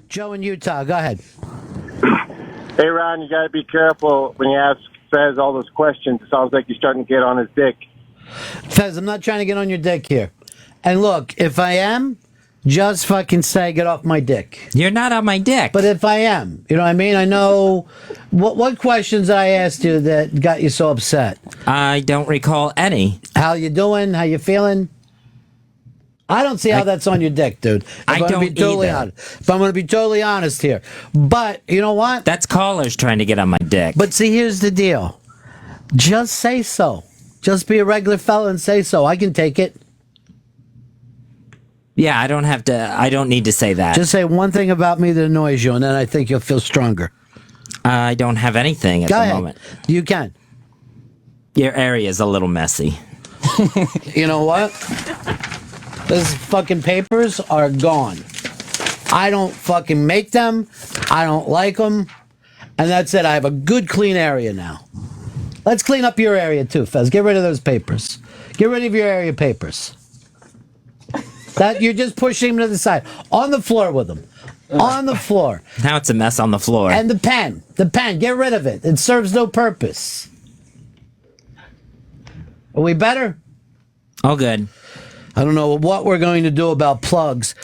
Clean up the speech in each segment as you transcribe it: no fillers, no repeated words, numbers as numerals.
Joe in Utah, go ahead. Hey, Ron, you got to be careful when you ask Fez all those questions. It sounds like you're starting to get on his dick. Fez, I'm not trying to get on your dick here. And look, if I am, just fucking say, get off my dick. You're not on my dick. But if I am, you know what I mean? I know. What questions I asked you that got you so upset? I don't recall any. How you doing? How you feeling? I don't see how that's on your dick, dude. If I I'm gonna don't be totally either. honest. If I'm going to be totally honest here. But, you know what? That's callers trying to get on my dick. But see, here's the deal. Just say so. Just be a regular fella and say so. I can take it. Yeah, I don't need to say that. Just say one thing about me that annoys you, and then I think you'll feel stronger. I don't have anything at Go the ahead. moment. You can. Your area is a little messy. You know what? Those fucking papers are gone. I don't fucking make them. I don't like them. And that's it. I have a good clean area now. Let's clean up your area too, Fez. Get rid of those papers. Get rid of your area papers. That you're just pushing them to the side. On the floor with them. On the floor. Now it's a mess on the floor. And the pen. The pen. Get rid of it. It serves no purpose. Are we better? All good. I don't know what we're going to do about plugs.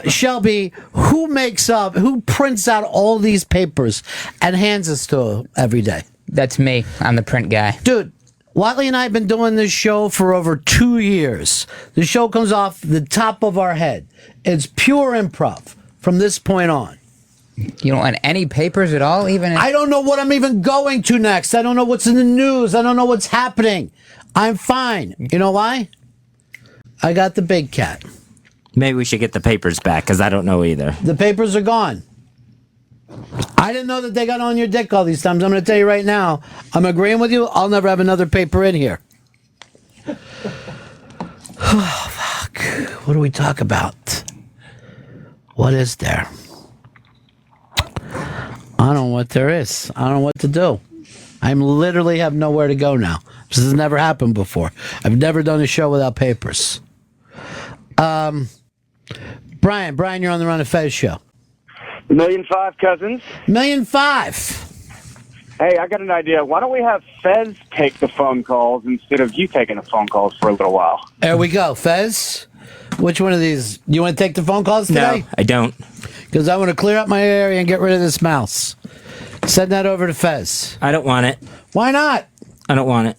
Shelby, who prints out all these papers and hands us to every day? That's me. I'm the print guy. Dude, Watley and I have been doing this show for over 2 years. The show comes off the top of our head. It's pure improv from this point on. You don't want any papers at all? I don't know what I'm even going to next. I don't know what's in the news. I don't know what's happening. I'm fine. You know why? I got the big cat. Maybe we should get the papers back, because I don't know either. The papers are gone. I didn't know that they got on your dick all these times. I'm going to tell you right now. I'm agreeing with you. I'll never have another paper in here. Oh, fuck. What do we talk about? What is there? I don't know what there is. I don't know what to do. I literally have nowhere to go now. This has never happened before. I've never done a show without papers. Brian, you're on the Run of Fez show. 1,000,005 cousins. 1,000,005. Hey, I got an idea. Why don't we have Fez take the phone calls instead of you taking the phone calls for a little while? There we go. Fez, which one of these? You want to take the phone calls today? No, I don't. Because I want to clear up my area and get rid of this mouse. Send that over to Fez. I don't want it. Why not? I don't want it.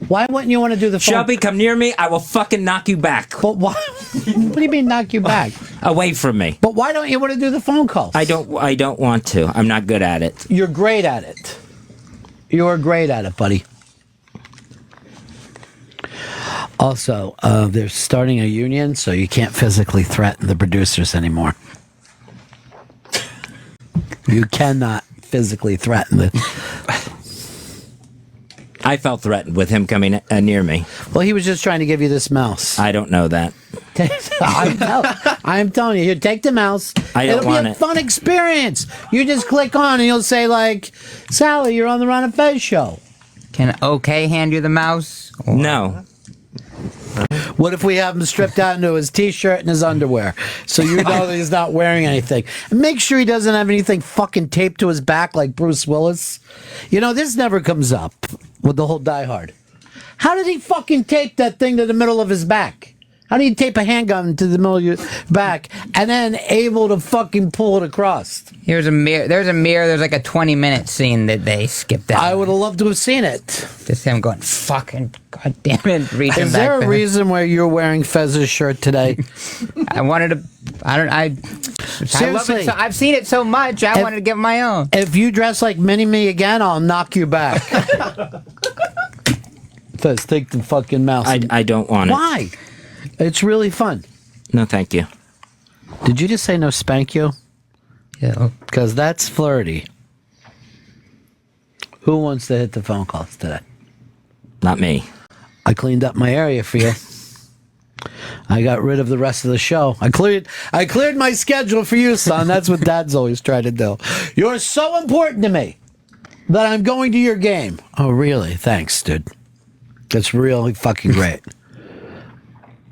Why wouldn't you want to do the phone? Shelby, come near me. I will fucking knock you back. But why? What do you mean knock you back? Away from me. But why don't you want to do the phone calls? I don't want to. I'm not good at it. You're great at it. You're great at it, buddy. Also, they're starting a union, so you can't physically threaten the producers anymore. You cannot physically threaten them. I felt threatened with him coming near me. Well, he was just trying to give you this mouse. I don't know that. I'm telling you, here, take the mouse. I don't It'll want be a it. fun experience. You just click on and you'll say, like, Sally, you're on the Ron and Fez show. Can OK hand you the mouse? Or- No. What if we have him stripped out into his T-shirt and his underwear, so you know that he's not wearing anything? And make sure he doesn't have anything fucking taped to his back like Bruce Willis. You know, this never comes up with the whole Die Hard. How did he fucking tape that thing to the middle of his back? How do you tape a handgun to the middle of your back and then able to fucking pull it across? Here's a mirror. There's a mirror. There's like a 20-minute scene that they skipped out. I would have loved to have seen it. Just him going, fucking goddamn it, reaching Is back there a for him. reason why you're wearing Fez's shirt today? I wanted to. I love Seriously. it. I've seen it so much. I wanted to give my own. If you dress like Mini-Me again, I'll knock you back. Fez, take the fucking mouse. I don't want it. Why? It's really fun. No, thank you. Did you just say no spank you? Yeah. Because that's flirty. Who wants to hit the phone calls today? Not me. I cleaned up my area for you. I got rid of the rest of the show. I cleared my schedule for you, son. That's what Dad's always tried to do. You're so important to me that I'm going to your game. Oh, really? Thanks, dude. That's really fucking great.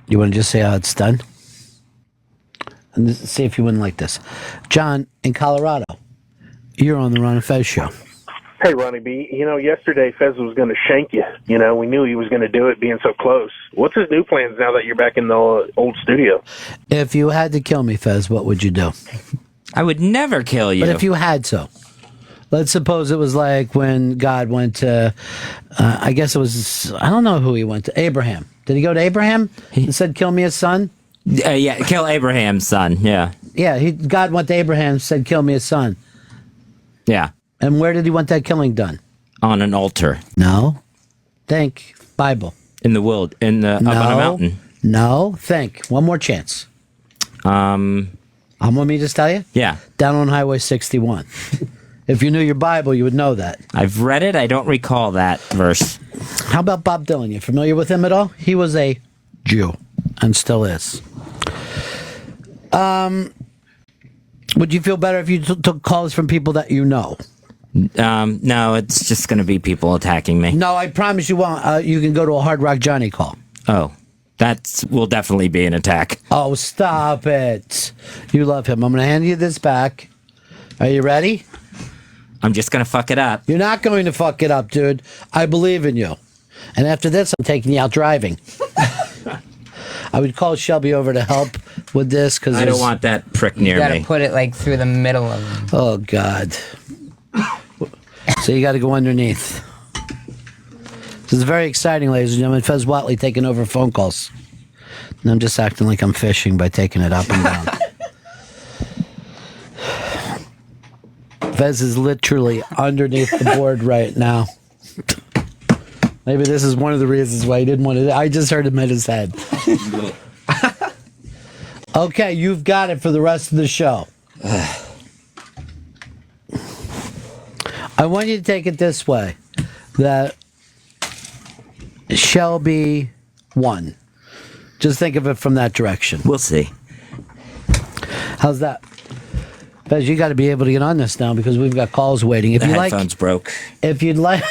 You want to just say how it's done? and see if you wouldn't like this. John, in Colorado, you're on the Ron and Fez show. Hey, Ronnie B. Yesterday Fez was going to shank you. We knew he was going to do it being so close. What's his new plans now that you're back in the old studio? If you had to kill me, Fez, what would you do? I would never kill you. But if you had to. Let's suppose it was like when God went to, I guess it was, I don't know who he went to, Abraham. Did he go to Abraham and said, kill me a son? Yeah, kill Abraham's son, yeah. Yeah, God went to Abraham and said, kill me a son. Yeah. And where did he want that killing done? On an altar. No. Think. Bible. In the world. Up on a mountain. No. Think. One more chance. Want me to just tell you? Yeah. Down on Highway 61. If you knew your Bible, you would know that. I've read it. I don't recall that verse. How about Bob Dylan? You familiar with him at all? He was a Jew and still is. Would you feel better if you took calls from people that you know? No, it's just going to be people attacking me. No, I promise you won't. You can go to a Hard Rock Johnny call. Oh, that will definitely be an attack. Oh, stop it. You love him. I'm going to hand you this back. Are you ready? I'm just going to fuck it up. You're not going to fuck it up, dude. I believe in you. And after this, I'm taking you out driving. I would call Shelby over to help with this because I don't want that prick near You gotta me. put it like through the middle of them. Oh, God. So you got to go underneath. This is very exciting, ladies and gentlemen. Fez Watley taking over phone calls. And I'm just acting like I'm fishing by taking it up and down. Fez is literally underneath the board right now. Maybe this is one of the reasons why he didn't want to. I just heard him hit his head. Okay, you've got it for the rest of the show. I want you to take it this way, that Shelby won. Just think of it from that direction. We'll see. How's that? Fez, you got to be able to get on this now because we've got calls waiting. If The you headphones broke. If you'd like,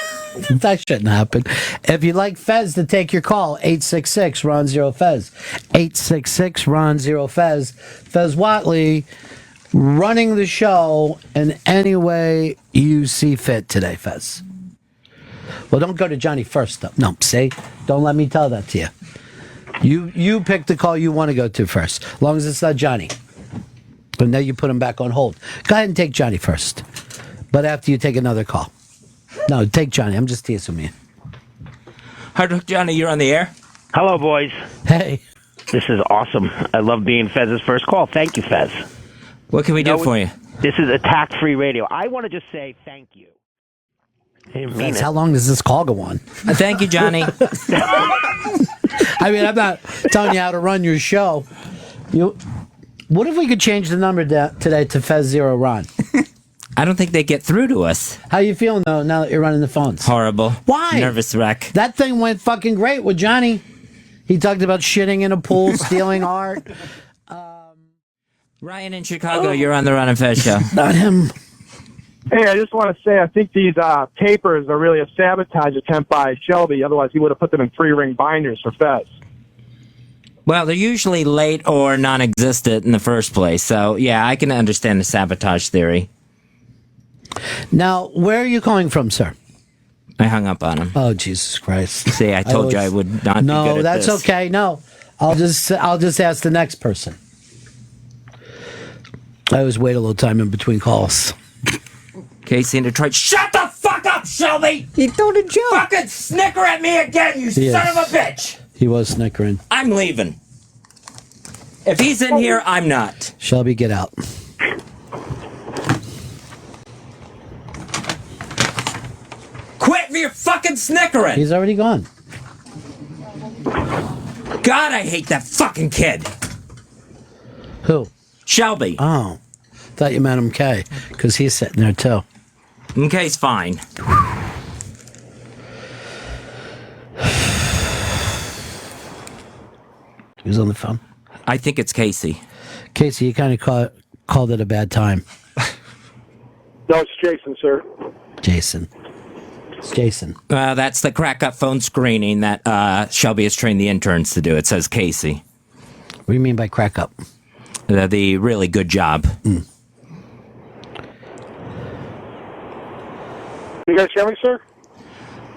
that shouldn't happen. If you'd like Fez to take your call, 866-RON-0-FEZ. 866-RON-0-FEZ. Fez Watley running the show in any way you see fit today, Fez. Well, don't go to Johnny first, though. No, see? Don't let me tell that to you. You pick the call you want to go to first, as long as it's not Johnny. But now you put him back on hold. Go ahead and take Johnny first. But after you take another call. No, take Johnny. I'm just teasing you. Hard Rock Johnny, you're on the air? Hello, boys. Hey. This is awesome. I love being Fez's first call. Thank you, Fez. What can we do for you? This is attack-free radio. I want to just say thank you. Fez, how long does this call go on? Thank you, Johnny. I mean, I'm not telling you how to run your show. What if we could change the number today to Fez Zero Ron? I don't think they get through to us. How you feeling, though, now that you're running the phones? Horrible. Why? Nervous wreck. That thing went fucking great with Johnny. He talked about shitting in a pool, stealing art. Ryan in Chicago, you're on the Ron and Fez show. Not him. Hey, I just want to say I think these papers are really a sabotage attempt by Shelby. Otherwise, he would have put them in 3-ring binders for Fez. Well, they're usually late or non-existent in the first place. So, yeah, I can understand the sabotage theory. Now, where are you calling from, sir? I hung up on him. Oh, Jesus Christ. See, I told you I would not be good No, at that's this. okay. No. I'll just ask the next person. I always wait a little time in between calls. Casey in Detroit. Shut the fuck up, Shelby! He threw the joke. Fucking snicker at me again, you son of a bitch! He was snickering. I'm leaving. If he's in here, I'm not. Shelby, get out. Quit your fucking snickering! He's already gone. God, I hate that fucking kid. Who? Shelby. Oh. Thought you meant MK, because he's sitting there, too. MK's fine. Who's on the phone? I think it's Casey. Casey, you kind of called it a bad time. No, it's Jason, sir. Jason. It's Jason. That's the crack up phone screening that Shelby has trained the interns to do. It says Casey. What do you mean by crack up? the really good job. You guys hear me, sir?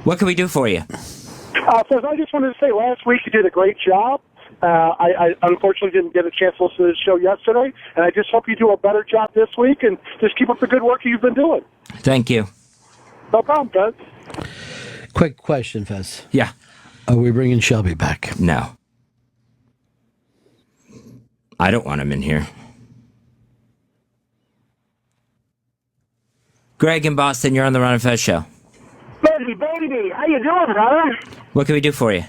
What can we do for you? First, I just wanted to say last week you did a great job. I unfortunately didn't get a chance to listen to the show yesterday, and I just hope you do a better job this week and just keep up the good work you've been doing. Thank you. No problem, Fez. Quick question, Fez. Yeah. Are we bringing Shelby back? No. I don't want him in here. Greg in Boston, you're on the Ron and Fez show. Baby, how you doing, brother? What can we do for you?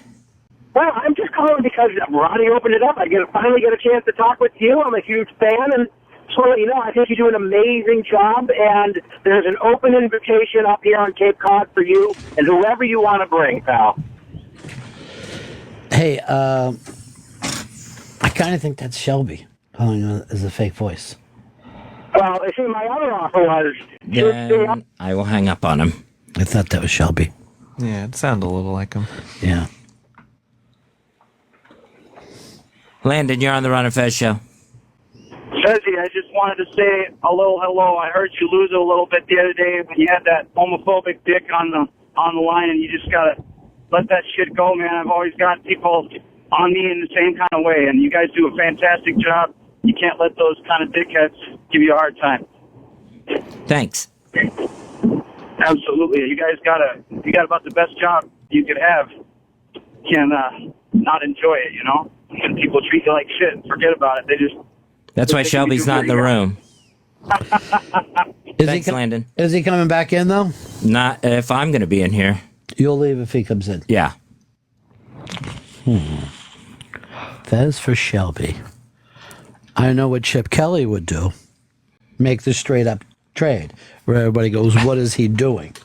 Well, I'm just calling because Ronnie opened it up. I finally get a chance to talk with you. I'm a huge fan, and just want to let you know, I think you do an amazing job, and there's an open invitation up here on Cape Cod for you and whoever you want to bring, pal. Hey, I kind of think that's Shelby calling as a fake voice. Well, I see my other offer was... Then I will hang up on him. I thought that was Shelby. Yeah, it sounded a little like him. Yeah. Landon, you're on the Ron and Fez show. Fezzy, I just wanted to say a little hello. I heard you lose it a little bit the other day when you had that homophobic dick on the line, and you just gotta let that shit go, man. I've always got people on me in the same kind of way, and you guys do a fantastic job. You can't let those kind of dickheads give you a hard time. Thanks. Absolutely, you guys got about the best job you could have. You can not enjoy it, you know. And people treat you like shit and forget about it. That's why Shelby's not in the room. Thanks, he Landon. Is he coming back in, though? Not if I'm going to be in here. You'll leave if he comes in. Yeah. Fez for Shelby. I know what Chip Kelly would do. Make the straight-up trade, where everybody goes, what is he doing?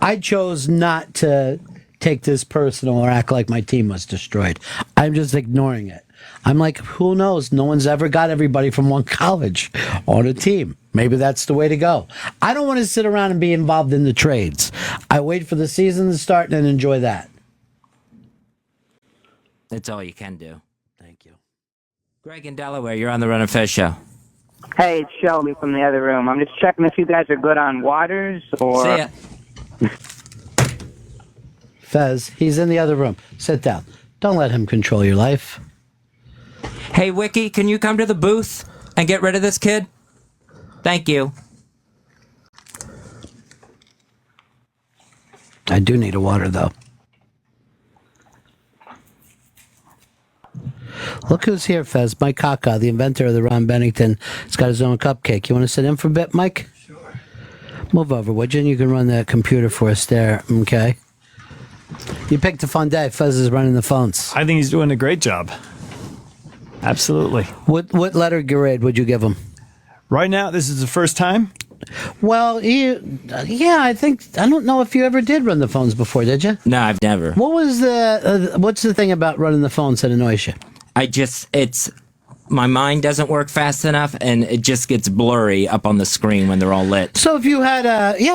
I chose not to take this personal or act like my team was destroyed. I'm just ignoring it. I'm like, who knows? No one's ever got everybody from one college on a team. Maybe that's the way to go. I don't want to sit around and be involved in the trades. I wait for the season to start and enjoy that. That's all you can do. Thank you. Greg in Delaware, you're on the Ron and Fez show. Hey, it's Shelby from the other room. I'm just checking if you guys are good on waters or... See ya. Fez, he's in the other room. Sit down. Don't let him control your life. Hey, Wiki, can you come to the booth and get rid of this kid? Thank you. I do need a water, though. Look who's here, Fez. Mike Kaka, the inventor of the Ron Bennington. He's got his own cupcake. You want to sit in for a bit, Mike? Sure. Move over, would you? And you can run the computer for us there, okay? You picked a fun day. Fez is running the phones. I think he's doing a great job. Absolutely. What letter grade would you give him? Right now, this is the first time. Well, I don't know if you ever did run the phones before, did you? No, I've never. What was what's the thing about running the phones that annoys you? My mind doesn't work fast enough, and it just gets blurry up on the screen when they're all lit. So if you had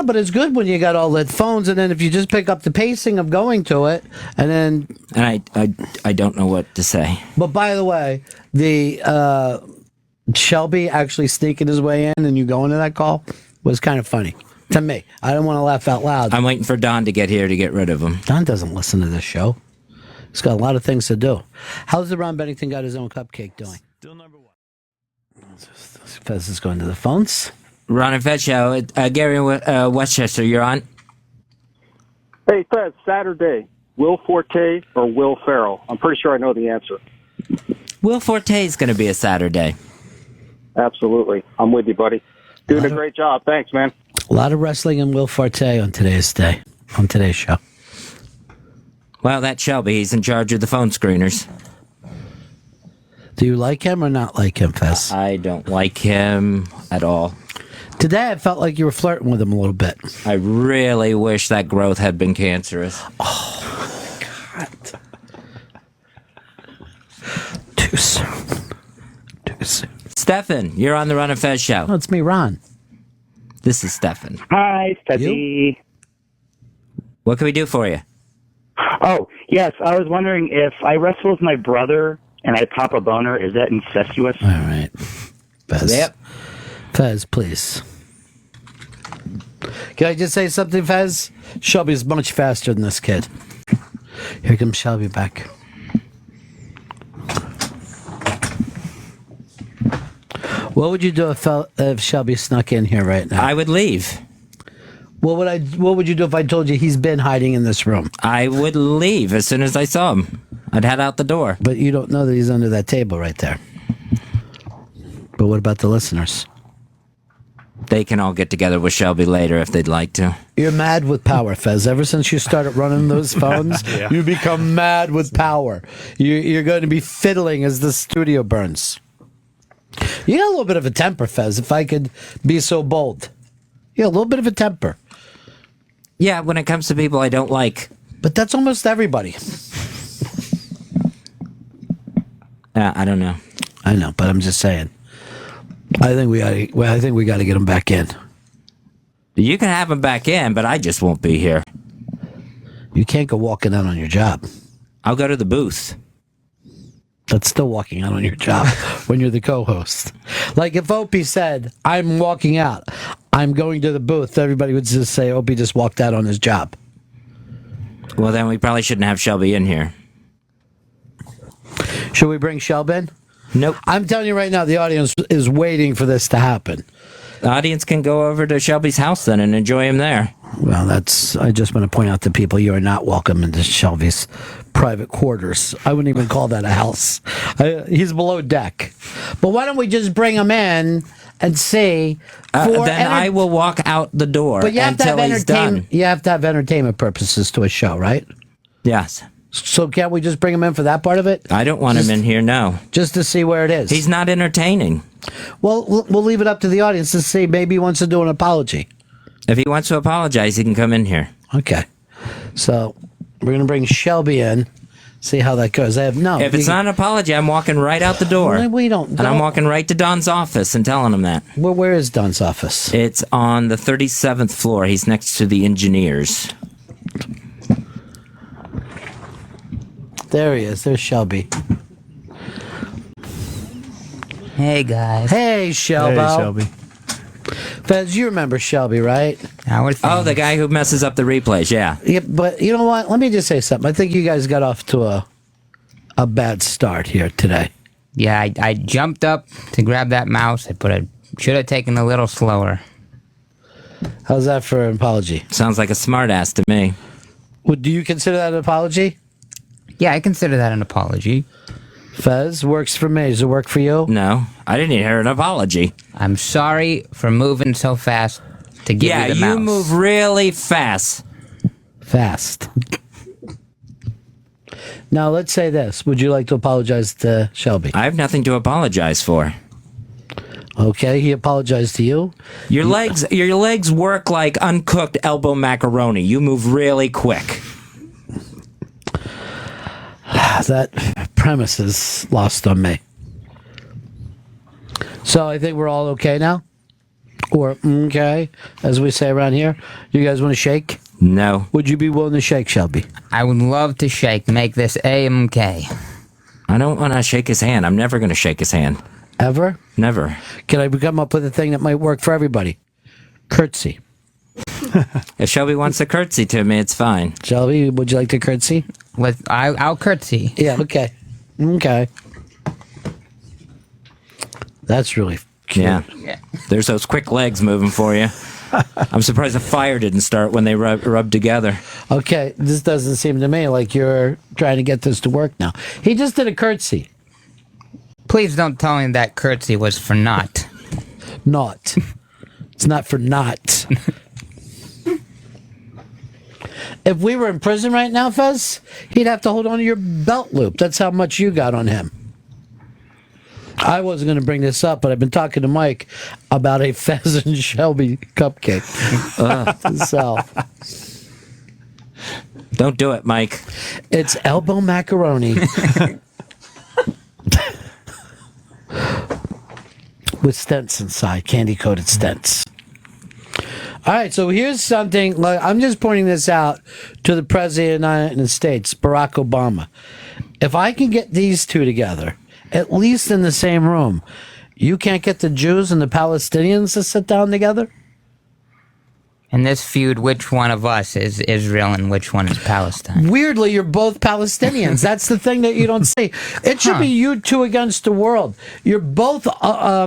but it's good when you got all lit phones, and then if you just pick up the pacing of going to it, and then... And I don't know what to say. But by the way, the Shelby actually sneaking his way in and you going to that call was kind of funny to me. I don't want to laugh out loud. I'm waiting for Don to get here to get rid of him. Don doesn't listen to this show. He's got a lot of things to do. How's the Ron Bennington got his own cupcake doing? Still number one. Fez is going to the phones. Ron and Fed show. Gary in Westchester, you're on. Hey, Fez, Saturday, Will Forte or Will Ferrell? I'm pretty sure I know the answer. Will Forte is going to be a Saturday. Absolutely. I'm with you, buddy. Doing a great job. Thanks, man. A lot of wrestling and Will Forte on today's show. Well, that's Shelby. He's in charge of the phone screeners. Do you like him or not like him, Fez? I don't like him at all. Today I felt like you were flirting with him a little bit. I really wish that growth had been cancerous. Oh, God. Too soon. Too soon. Stefan, you're on the Ron and Fez show. Oh, it's me, Ron. This is Stefan. Hi, Fezzy. What can we do for you? Oh, yes, I was wondering if I wrestle with my brother and I pop a boner, is that incestuous? All right. Fez. Yep. Fez, please. Can I just say something, Fez? Shelby's much faster than this kid. Here comes Shelby back. What would you do if Shelby snuck in here right now? I would leave. What would you do if I told you he's been hiding in this room? I would leave as soon as I saw him. I'd head out the door. But you don't know that he's under that table right there. But what about the listeners? They can all get together with Shelby later if they'd like to. You're mad with power, Fez. Ever since you started running those phones, you become mad with power. You're going to be fiddling as the studio burns. You got a little bit of a temper, Fez, if I could be so bold. You got a little bit of a temper. Yeah, when it comes to people I don't like. But that's almost everybody. I don't know. I know, but I'm just saying. I think we got to get him back in. You can have him back in, but I just won't be here. You can't go walking out on your job. I'll go to the booth. That's still walking out on your job when you're the co-host. Like if Opie said, I'm walking out, I'm going to the booth, everybody would just say Opie just walked out on his job. Well, then we probably shouldn't have Shelby in here. Should we bring Shelby in? Nope. I'm telling you right now, the audience is waiting for this to happen. The audience can go over to Shelby's house then and enjoy him there. Well, I just want to point out to people, you are not welcome into Shelby's private quarters. I wouldn't even call that a house. He's below deck. But why don't we just bring him in and see? I will walk out the door but you have until to have he's done. You have to have entertainment purposes to a show, right? Yes. So can't we just bring him in for that part of it? I don't want him in here, no. Just to see where it is. He's not entertaining. Well, we'll leave it up to the audience to see. Maybe he wants to do an apology. If he wants to apologize, he can come in here. Okay. So we're going to bring Shelby in, see how that goes. If it's not an apology, I'm walking right out the door. Well, we don't. And I'm walking right to Don's office and telling him that. Well, where is Don's office? It's on the 37th floor. He's next to the engineers. There he is. There's Shelby. Hey, guys. Hey, Shelby. Hey, Shelby. Fez, you remember Shelby, right? Oh, the guy who messes up the replays, yeah. Yeah, but you know what? Let me just say something. I think you guys got off to a bad start here today. Yeah, I jumped up to grab that mouse. Should have taken a little slower. How's that for an apology? Sounds like a smartass to me. Do you consider that an apology? Yeah, I consider that an apology. Fez, works for me. Does it work for you? No, I didn't even hear an apology. I'm sorry for moving so fast to give you the mouse. Yeah, you move really fast. Fast. Now, let's say this. Would you like to apologize to Shelby? I have nothing to apologize for. Okay, he apologized to you. Your legs work like uncooked elbow macaroni. You move really quick. That premise is lost on me. So I think we're all okay now? Or okay, as we say around here. You guys want to shake? No. Would you be willing to shake, Shelby? I would love to shake, make this AMK. I don't want to shake his hand. I'm never going to shake his hand. Ever? Never. Can I come up with a thing that might work for everybody? Curtsy. If Shelby wants to curtsy to me, it's fine. Shelby, would you like to curtsy? I'll curtsy. Yeah, okay. Okay. That's really cute. Yeah. There's those quick legs moving for you. I'm surprised the fire didn't start when they rubbed together. Okay, this doesn't seem to me like you're trying to get this to work now. He just did a curtsy. Please don't tell me that curtsy was for naught. Not. It's not for naught. If we were in prison right now, Fez, he'd have to hold on to your belt loop. That's how much you got on him. I wasn't going to bring this up, but I've been talking to Mike about a Fez and Shelby cupcake. So, don't do it, Mike. It's elbow macaroni with stents inside, candy-coated stents. All right, so here's something. I'm just pointing this out to the President of the United States, Barack Obama. If I can get these two together, at least in the same room, You can't get the Jews and the Palestinians to sit down together? In this feud, which one of us is Israel and which one is Palestine? Weirdly, you're both Palestinians. That's the thing that you don't see. It should be you two against the world. You're both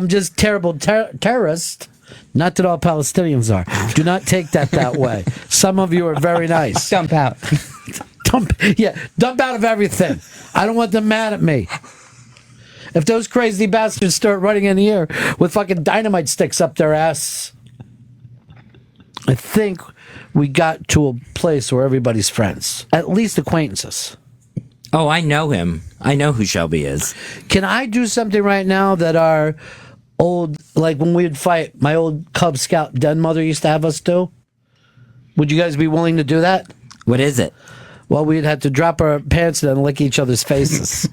just terrible terrorists. Not that all Palestinians are. Do not take that way. Some of you are very nice. Dump out. Dump out of everything. I don't want them mad at me. If those crazy bastards start running in the air with fucking dynamite sticks up their ass, I think we got to a place where everybody's friends. At least acquaintances. Oh, I know him. I know who Shelby is. Can I do something right now that our old, like when we'd fight, my old Cub Scout den mother used to have us do? Would you guys be willing to do that? What is it? Well, we'd have to drop our pants and then lick each other's faces.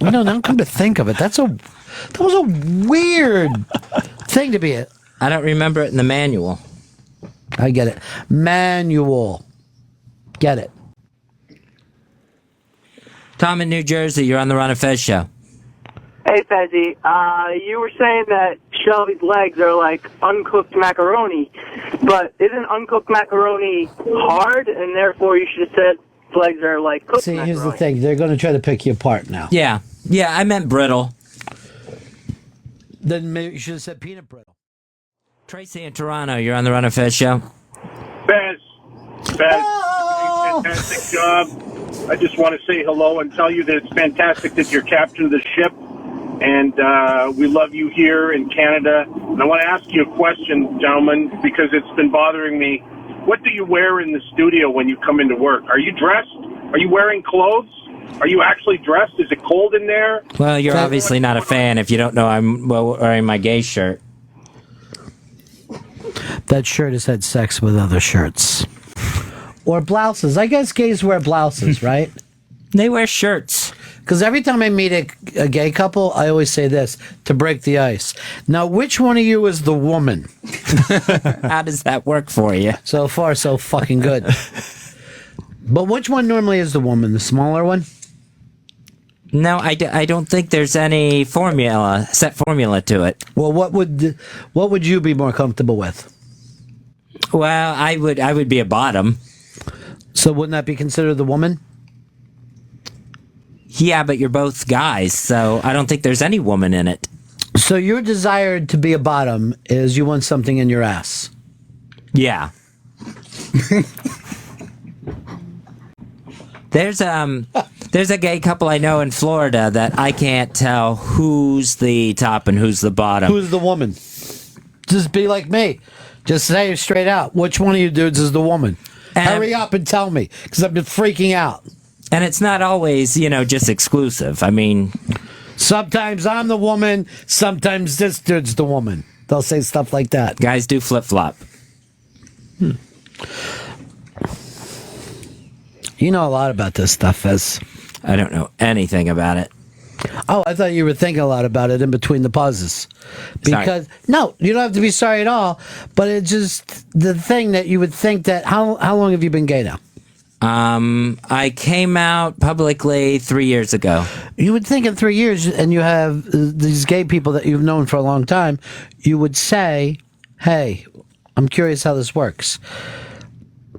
Now come to think of it, that was a weird thing to be it. I don't remember it in the manual. I get it. Manual. Get it. Tom in New Jersey, you're on the Ron and Fez show. Hey, Fezzy, you were saying that Shelby's legs are like uncooked macaroni, but isn't uncooked macaroni hard, and therefore you should have said his legs are like cooked macaroni? Here's the thing. They're going to try to pick you apart now. Yeah, I meant brittle. Then maybe you should have said peanut brittle. Tracy in Toronto, you're on the Ron and Fez show. Fez, fantastic job. I just want to say hello and tell you that it's fantastic that you're captain of the ship, and we love you here in Canada. And I want to ask you a question, gentlemen, because it's been bothering me. What do you wear in the studio when you come into work? Are you dressed? Are you wearing clothes? Are you actually dressed? Is it cold in there? Well, you're obviously not a fan if you don't know I'm wearing my gay shirt. That shirt has had sex with other shirts. Or blouses. I guess gays wear blouses, right? They wear shirts. Because every time I meet a gay couple, I always say this, to break the ice. Now, which one of you is the woman? How does that work for you? So far, so fucking good. But which one normally is the woman? The smaller one? No, I don't think there's any set formula to it. Well, what would you be more comfortable with? Well, I would be a bottom. So wouldn't that be considered the woman? Yeah, but you're both guys, so I don't think there's any woman in it. So your desire to be a bottom is you want something in your ass? Yeah. There's a gay couple I know in Florida that I can't tell who's the top and who's the bottom. Who's the woman? Just be like me. Just say it straight out. Which one of you dudes is the woman? Hurry up and tell me, because I've been freaking out. And it's not always, just exclusive. I mean, sometimes I'm the woman, sometimes this dude's the woman. They'll say stuff like that. Guys do flip-flop. You know a lot about this stuff, Fez. I don't know anything about it. Oh, I thought you were thinking a lot about it in between the pauses. Because no, you don't have to be sorry at all. But it's just the thing that you would think that. How long have you been gay now? I came out publicly 3 years ago. You would think in 3 years, and you have these gay people that you've known for a long time, you would say, "Hey, I'm curious how this works."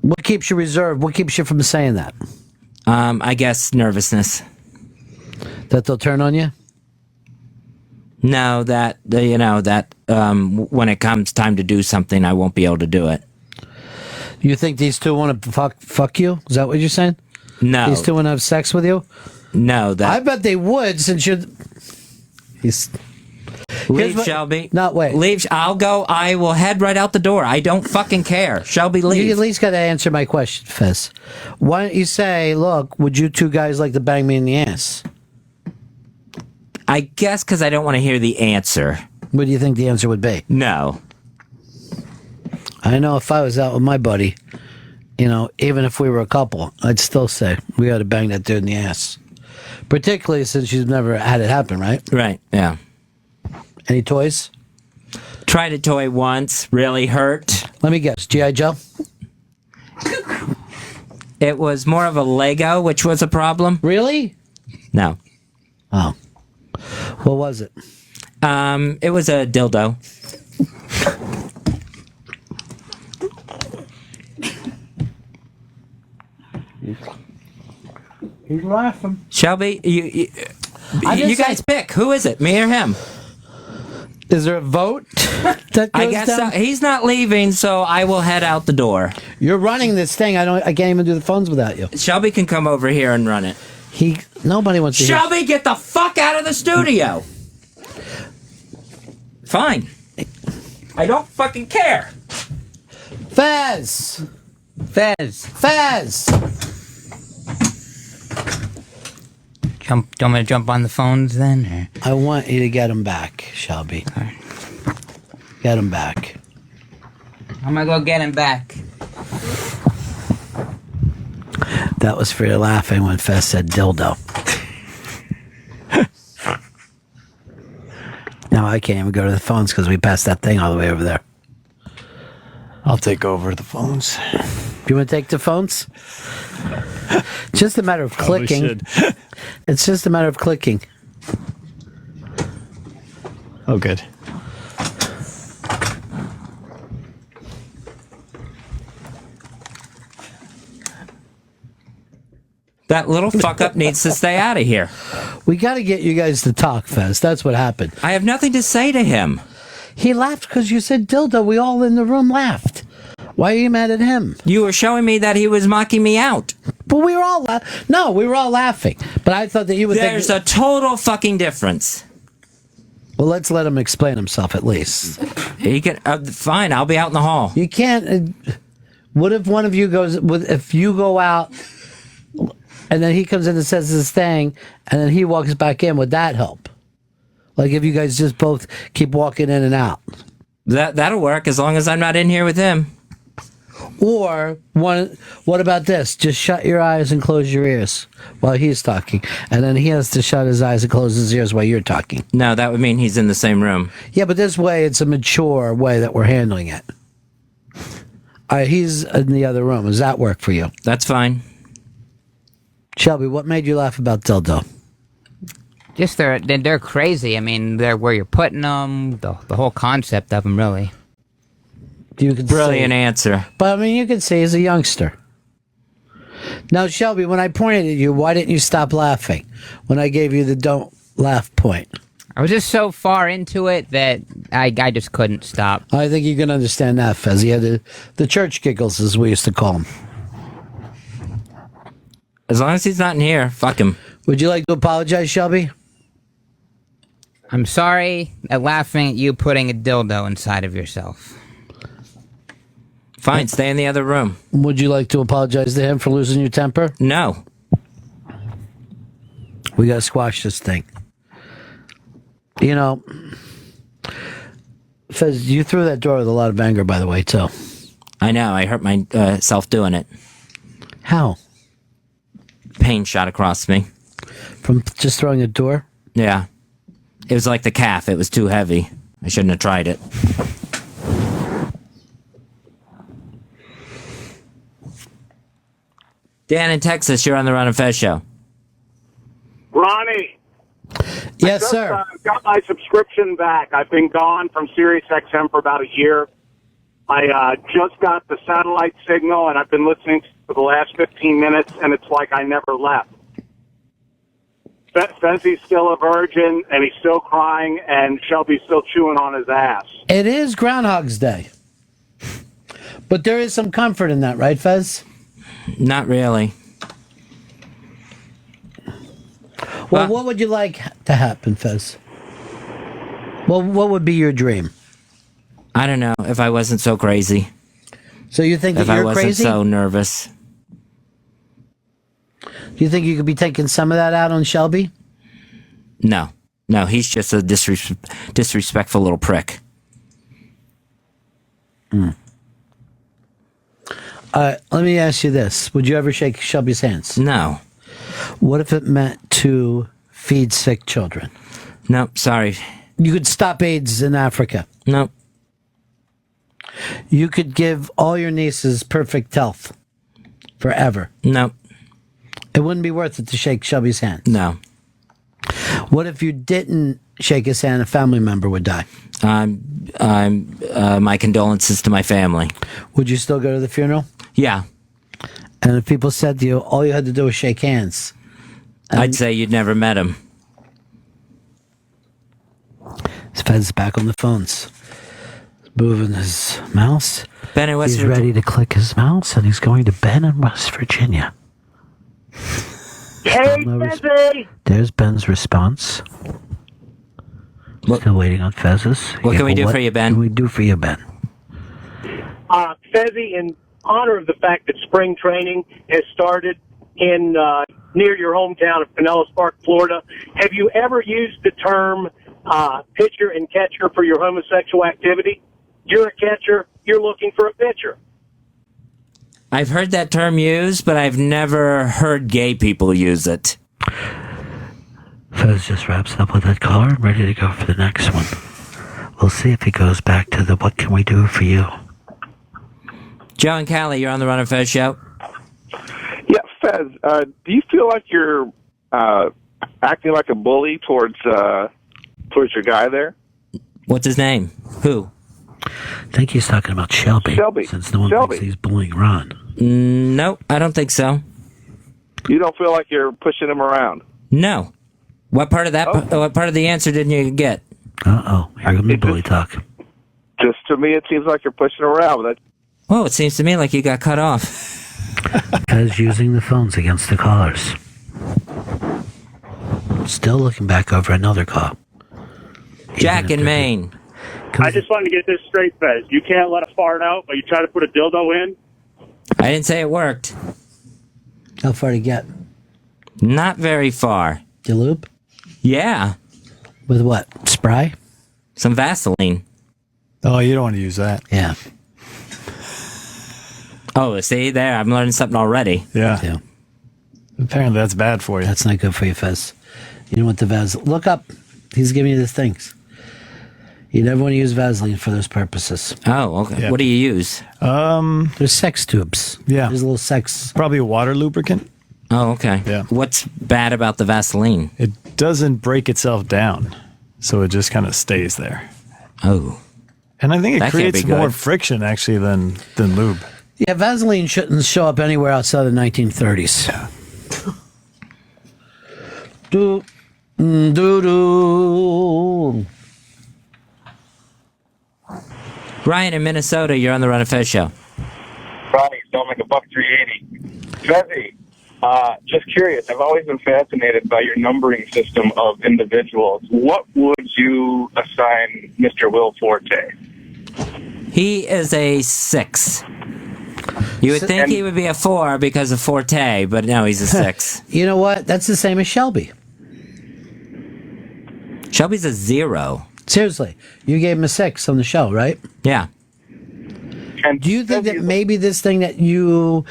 What keeps you reserved? What keeps you from saying that? I guess nervousness. That they'll turn on you? No, that when it comes time to do something, I won't be able to do it. You think these two want to fuck you? Is that what you're saying? No. These two want to have sex with you? No, I bet they would, since you're. Leave, Shelby. Not wait. Leave. I'll go. I will head right out the door. I don't fucking care. Shelby, leave. You at least got to answer my question, Fez. Why don't you say, look, would you two guys like to bang me in the ass? I guess because I don't want to hear the answer. What do you think the answer would be? No. I know if I was out with my buddy, even if we were a couple, I'd still say, we got to bang that dude in the ass. Particularly since you've never had it happen, right? Right, yeah. Any toys? Tried a toy once, really hurt. Let me guess, G.I. Joe? It was more of a Lego, which was a problem. Really? No. Oh. What was it? It was a dildo. He's laughing. Shelby, you guys pick. Who is it? Me or him? Is there a vote that goes I guess down? so. He's not leaving, so I will head out the door. You're running this thing. I can't even do the phones without you. Shelby can come over here and run it. Nobody wants to hear. Shelby, get the fuck out of the studio. Fine. I don't fucking care. Fez! Do you want me to jump on the phones then? Or? I want you to get him back, Shelby. Right. Get him back. I'm gonna go get him back. That was for your laughing when Fez said dildo. Now I can't even go to the phones because we passed that thing all the way over there. I'll take over the phones. You want to take the phones? Just a matter of Probably clicking. should. It's just a matter of clicking. Oh, good. That little fuck up needs to stay out of here. We got to get you guys to talk, Fez. That's what happened. I have nothing to say to him. He laughed because you said dildo. We all in the room laughed. Why are you mad at him? You were showing me that he was mocking me out. But we were all we were all laughing. But I thought that you would There's a total fucking difference. Well, let's let him explain himself at least. He can. Fine, I'll be out in the hall. You can't. What if one of you goes? If you go out, and then he comes in and says this thing, and then he walks back in? Would that help? Like if you guys just both keep walking in and out. That'll work as long as I'm not in here with him. Or what about this? Just shut your eyes and close your ears while he's talking, and then he has to shut his eyes and close his ears while you're talking. No, that would mean he's in the same room. Yeah, but this way it's a mature way that we're handling it. He's in the other room. Does that work for you? That's fine. Shelby, what made you laugh about dildo? Just they're crazy. I mean, they're where you're putting them, the whole concept of them, really. You could Brilliant say, answer. But I mean, you could say he's a youngster. Now, Shelby, when I pointed at you, why didn't you stop laughing when I gave you the don't laugh point? I was just so far into it that I just couldn't stop. I think you can understand that, Fez. He had the church giggles, as we used to call them. As long as he's not in here, fuck him. Would you like to apologize, Shelby? I'm sorry at laughing at you putting a dildo inside of yourself. Fine, stay in the other room. Would you like to apologize to him for losing your temper? No. We got to squash this thing. You know, Fez, you threw that door with a lot of anger, by the way, too. I know, I hurt myself doing it. How? Pain shot across me. From just throwing a door? Yeah. It was like the calf. It was too heavy. I shouldn't have tried it. Dan in Texas, you're on the Ron and Fez show. Ronnie. Yes, sir. Got my subscription back. I've been gone from SiriusXM for about a year. I just got the satellite signal, and I've been listening for the last 15 minutes, and it's like I never left. Fezzi's still a virgin, and he's still crying, and Shelby's still chewing on his ass. It is Groundhog's Day. But there is some comfort in that, right, Fez? Not really. Well, what would you like to happen, Fez? Well, what would be your dream? I don't know, if I wasn't so crazy. So you think that if I you're wasn't crazy? so nervous. Do you think you could be taking some of that out on Shelby? No. No, he's just a disrespectful little prick. Let me ask you this. Would you ever shake Shelby's hands? No. What if it meant to feed sick children? Nope, sorry. You could stop AIDS in Africa. Nope. You could give all your nieces perfect health forever. Nope. It wouldn't be worth it to shake Shelby's hand. No. What if you didn't shake his hand, a family member would die? My condolences to my family. Would you still go to the funeral? Yeah. And if people said to you, all you had to do was shake hands. I'd say you'd never met him. Fed's back on the phones. He's moving his mouse. Ben in West He's Virginia. ready to click his mouse, and he's going to Ben in West Virginia. Hey, No Fezzy! There's Ben's response. Still waiting on Fez's. What can we do for you, Ben? What can we do for you, Ben? Fezzy, in honor of the fact that spring training has started in near your hometown of Pinellas Park, Florida, have you ever used the term pitcher and catcher for your homosexual activity? You're a catcher, you're looking for a pitcher. I've heard that term used, but I've never heard gay people use it. Fez just wraps up with that caller and ready to go for the next one. We'll see if he goes back to the what can we do for you. Joe and Callie, you're on the Ron and Fez show. Yeah, Fez, do you feel like you're acting like a bully towards your guy there? What's his name? Who? I think he's talking about Shelby. Shelby. Since no one Shelby. thinks he's bullying Ron. Nope, I don't think so. You don't feel like you're pushing him around? No. What part of that? What part of the answer didn't you get? Uh-oh. Here comes the bully talk. Just to me, it seems like you're pushing him around. But Oh, it seems to me like you got cut off. Fez using the phones against the callers. Still looking back over another call. Jack in Maine. I just wanted to get this straight, Fez. You can't let a fart out, but you try to put a dildo in? I didn't say it worked. How far to get? Not very far. You lube? Yeah. With what? Spray? Some Vaseline. Oh, you don't want to use that. Yeah. Oh, see there, I'm learning something already. Yeah. Apparently that's bad for you. That's not good for you, Fez. You don't want the Vaseline. Look up. He's giving you the things. You never want to use Vaseline for those purposes. Oh, okay. Yeah. What do you use? There's sex tubes. Yeah. There's a little sex. Probably a water lubricant. Oh, okay. Yeah. What's bad about the Vaseline? It doesn't break itself down, so it just kind of stays there. Oh. And I think it That can't creates be good. more friction actually than lube. Yeah, Vaseline shouldn't show up anywhere outside the 1930s. Do, do. Ryan in Minnesota, you're on the Run of Fez show. Ronnie, sound like a $1.380. Fezzy, just curious. I've always been fascinated by your numbering system of individuals. What would you assign Mr. Will Forte? He is a 6. You would think he would be a 4 because of Forte, but no, he's a 6. You know what? That's the same as Shelby. Shelby's a 0. Seriously. You gave him a 6 on the show, right? Yeah. And do you think that maybe this thing that you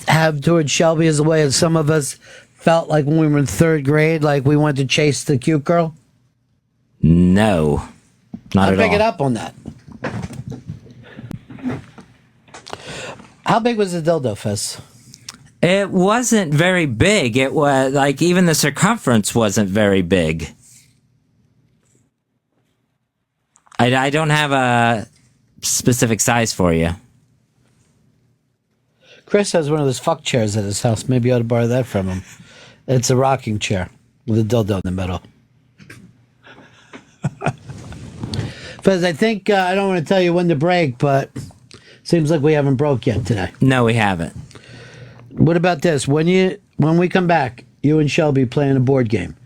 have towards Shelby is the way that some of us felt like when we were in 3rd grade, like we wanted to chase the cute girl? No. Not I'll at all. pick it up on that. How big was the dildo, Fez? It wasn't very big. It was like even the circumference wasn't very big. I don't have a specific size for you. Chris has one of those fuck chairs at his house. Maybe you ought to borrow that from him. It's a rocking chair with a dildo in the middle. Fez, I think, I don't want to tell you when to break, but seems like we haven't broke yet today. No, we haven't. What about this? When we come back, you and Shelby playing a board game.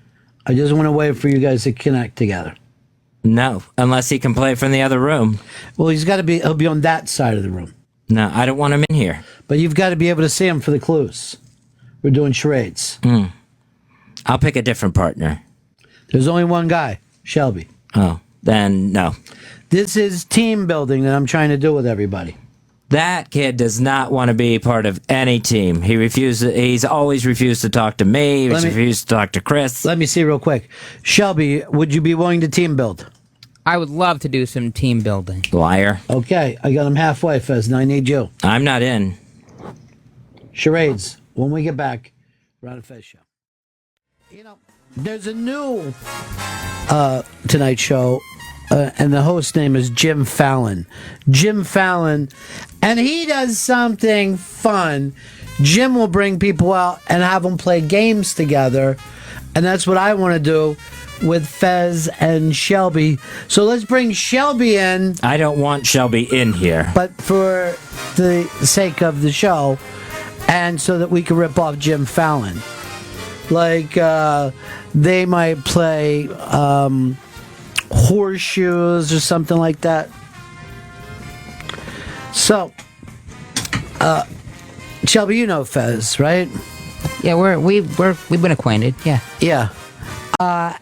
I just want to wait for you guys to connect together. No, unless he can play from the other room. Well, he'll be on that side of the room. No, I don't want him in here. But you've got to be able to see him for the clues. We're doing charades. I'll pick a different partner. There's only one guy, Shelby. Oh, then no. This is team building that I'm trying to do with everybody. That kid does not want to be part of any team. He's always refused to talk to me. He's refused to talk to Chris. Let me see real quick. Shelby, would you be willing to team build? I would love to do some team building. Liar. Okay, I got him halfway, Fez, and I need you. I'm not in. Charades. When we get back, Ron and Fez show. You know, There's a new Tonight Show, and the host name is Jim Fallon. Jim Fallon, and he does something fun. Jim will bring people out and have them play games together, and that's what I want to do with Fez and Shelby. So let's bring Shelby in. I don't want Shelby in here. But for the sake of the show, and so that we can rip off Jim Fallon. Like, they might play horseshoes or something like that. So, Shelby, you know Fez, right? Yeah, we've been acquainted. Yeah. Yeah.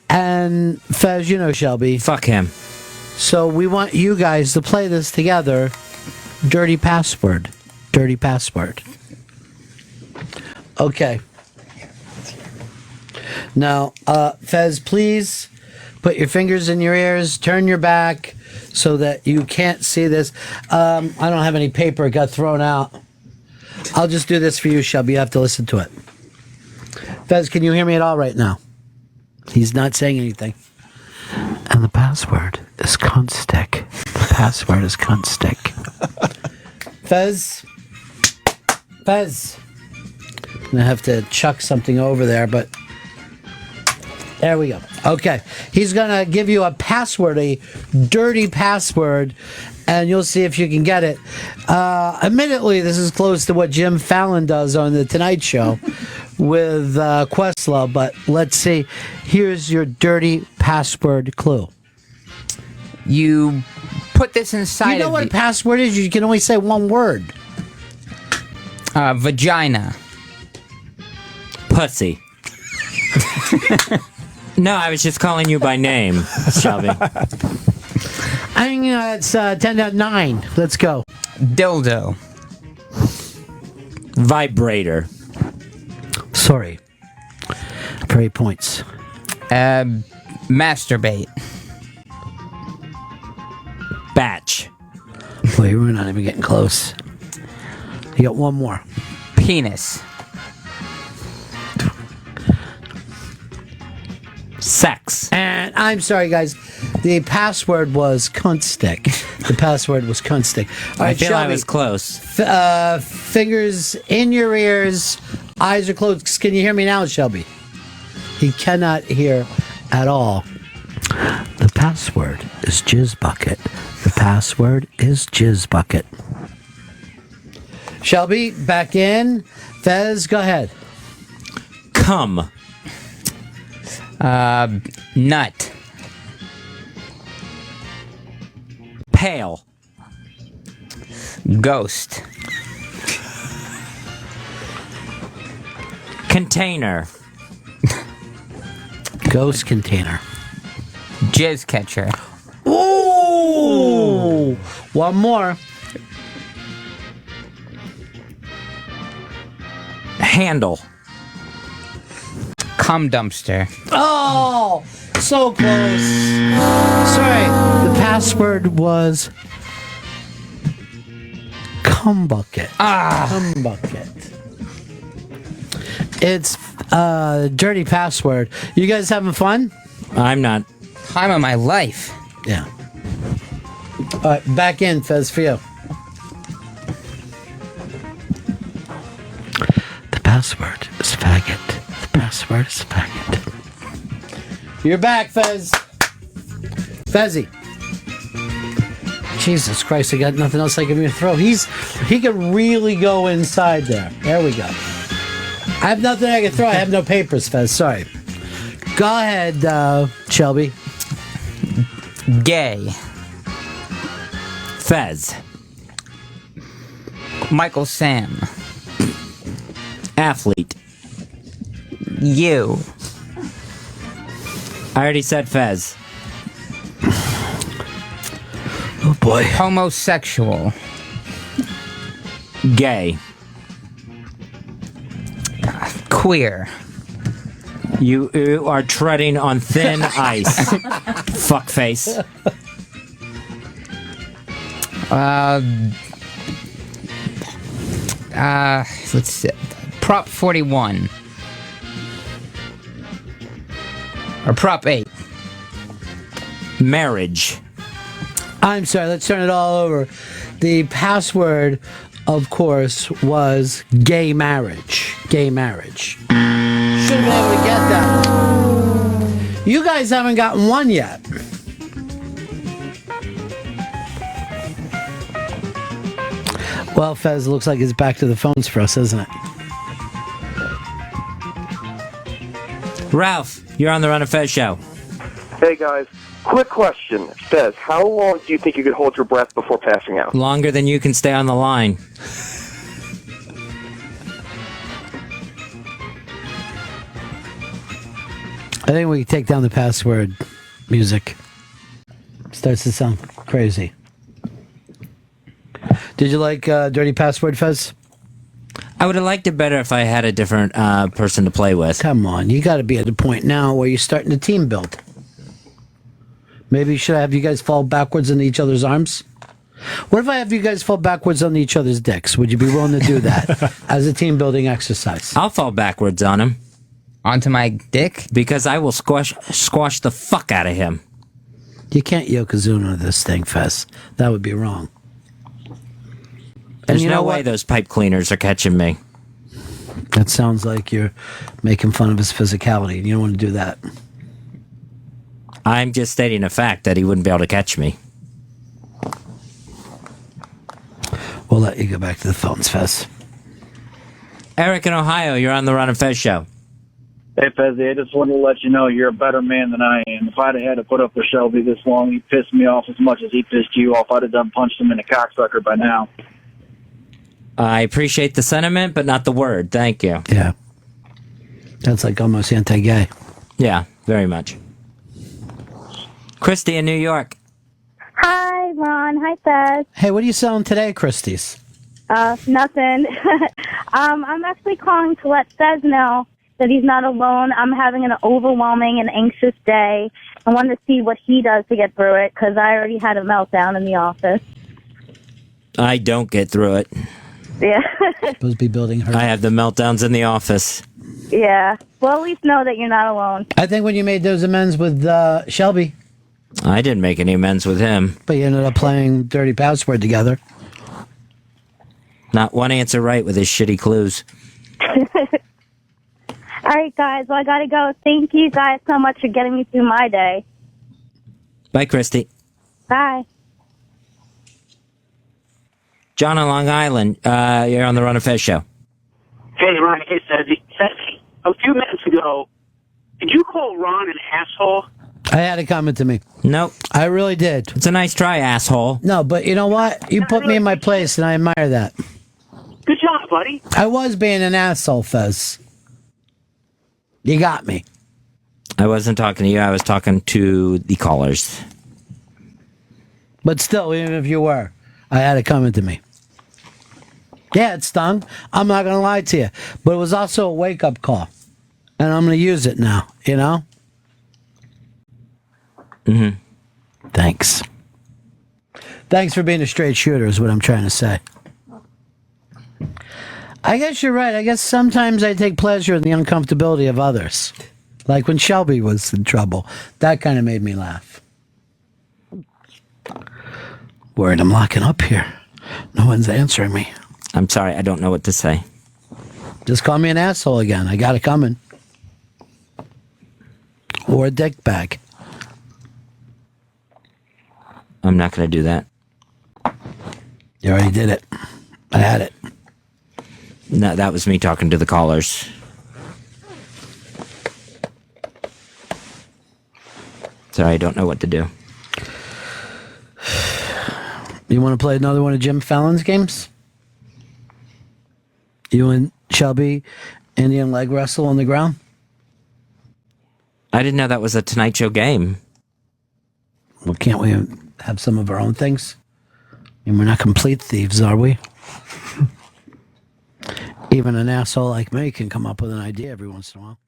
And Fez, you know Shelby. Fuck him. So we want you guys to play this together. Dirty password. Dirty password. Okay. Now, Fez, please put your fingers in your ears, turn your back so that you can't see this. I don't have any paper, it got thrown out. I'll just do this for you, Shelby. You have to listen to it. Fez, can you hear me at all right now? He's not saying anything. And the password is cunt stick. The password is cunt stick. Fez. I'm going to have to chuck something over there, but there we go. Okay. He's going to give you a password, a dirty password, and you'll see if you can get it. Admittedly, this is close to what Jim Fallon does on The Tonight Show with Questlove, but let's see. Here's your dirty password clue. You put this inside. You know what a password is? You can only say one word. Vagina. Pussy. No, I was just calling you by name, Shelby. I think it's 10.9. Let's go. Dildo. Vibrator. Sorry. Prairie points. Masturbate. Batch. Wait, we're not even getting close. You got one more. Penis. Sex. And I'm sorry, guys. The password was cunt stick. The password was cunt stick. All right, I feel Shelby, I was close. Fingers in your ears. Eyes are closed. Can you hear me now, Shelby? He cannot hear at all. The password is jizz bucket. The password is jizz bucket. Shelby, back in. Fez, go ahead. Come. Nut. Pale. Ghost. Container. Ghost container. Jizz catcher. Ooh! One more. Handle. Cum dumpster. Oh! So close. Sorry. The password was cum bucket. Cum bucket. It's dirty password. You guys having fun? I'm not. Time of my life. Yeah. All right, back in, Fez, for you. The password is faggot. The password is faggot. You're back, Fez. Fezzy. Jesus Christ, I got nothing else I can throw. He can really go inside there. There we go. I have nothing I can throw. I have no papers, Fez. Sorry. Go ahead, Shelby. Gay. Fez. Michael Sam. Athlete. You. I already said Fez. Oh boy. Homosexual. Gay. Queer. You are treading on thin ice. Fuckface. Let's see. Prop 41. Or Prop 8? Marriage. I'm sorry, let's turn it all over. The password, of course, was gay marriage. Gay marriage. Should have been able to get that. You guys haven't gotten one yet. Well, Fez, looks like it's back to the phones for us, isn't it? Ralph, you're on the Ron and Fez show. Hey, guys. Quick question. Fez, how long do you think you could hold your breath before passing out? Longer than you can stay on the line. I think we can take down the password music. Starts to sound crazy. Did you like Dirty Password, Fez? I would have liked it better if I had a different person to play with. Come on, you got to be at the point now where you're starting to team build. Maybe should I have you guys fall backwards into each other's arms? What if I have you guys fall backwards on each other's dicks? Would you be willing to do that as a team building exercise? I'll fall backwards on him. Onto my dick? Because I will squash the fuck out of him. You can't Yokozuna this thing, Fez. That would be wrong. There's no way those pipe cleaners are catching me. That sounds like you're making fun of his physicality, and you don't want to do that. I'm just stating a fact that he wouldn't be able to catch me. We'll let you go back to the phones, Fez. Eric in Ohio, you're on the Ron and Fez show. Hey, Fezzy, I just wanted to let you know you're a better man than I am. If I'd have had to put up with Shelby this long, he pissed me off as much as he pissed you off. I'd have done punched him in the cocksucker by now. I appreciate the sentiment, but not the word. Thank you. Yeah. That's like almost anti-gay. Yeah, very much. Christy in New York. Hi, Ron. Hi, Fez. Hey, what are you selling today, Christie's? Nothing. I'm actually calling to let Fez know that he's not alone. I'm having an overwhelming and anxious day. I wanted to see what he does to get through it, because I already had a meltdown in the office. I don't get through it. Yeah. Supposed to be building her. I have the meltdowns in the office. Yeah. Well, at least know that you're not alone. I think when you made those amends with Shelby. I didn't make any amends with him. But you ended up playing Dirty Password together. Not one answer right with his shitty clues. All right, guys. Well, I got to go. Thank you guys so much for getting me through my day. Bye, Christy. Bye. John on Long Island, you're on the Ron and Fez show. Hey, Ron. Hey, Fezzy. A few minutes ago, did you call Ron an asshole? I had it coming to me. Nope. I really did. It's a nice try, asshole. No, but you know what? You put me in my place, and I admire that. Good job, buddy. I was being an asshole, Fez. You got me. I wasn't talking to you. I was talking to the callers. But still, even if you were, I had it coming to me. Yeah, it stung. I'm not going to lie to you. But it was also a wake-up call. And I'm going to use it now, you know? Mm-hmm. Thanks. Thanks for being a straight shooter is what I'm trying to say. I guess you're right. I guess sometimes I take pleasure in the uncomfortability of others. Like when Shelby was in trouble. That kind of made me laugh. Worried I'm locking up here. No one's answering me. I'm sorry, I don't know what to say. Just call me an asshole again. I got it coming. Or a dick bag. I'm not going to do that. You already did it. I had it. No, that was me talking to the callers. Sorry, I don't know what to do. You want to play another one of Jim Fallon's games? You and Shelby, Indian leg wrestle on the ground? I didn't know that was a Tonight Show game. Well, can't we have some of our own things? I mean, we're not complete thieves, are we? Even an asshole like me can come up with an idea every once in a while.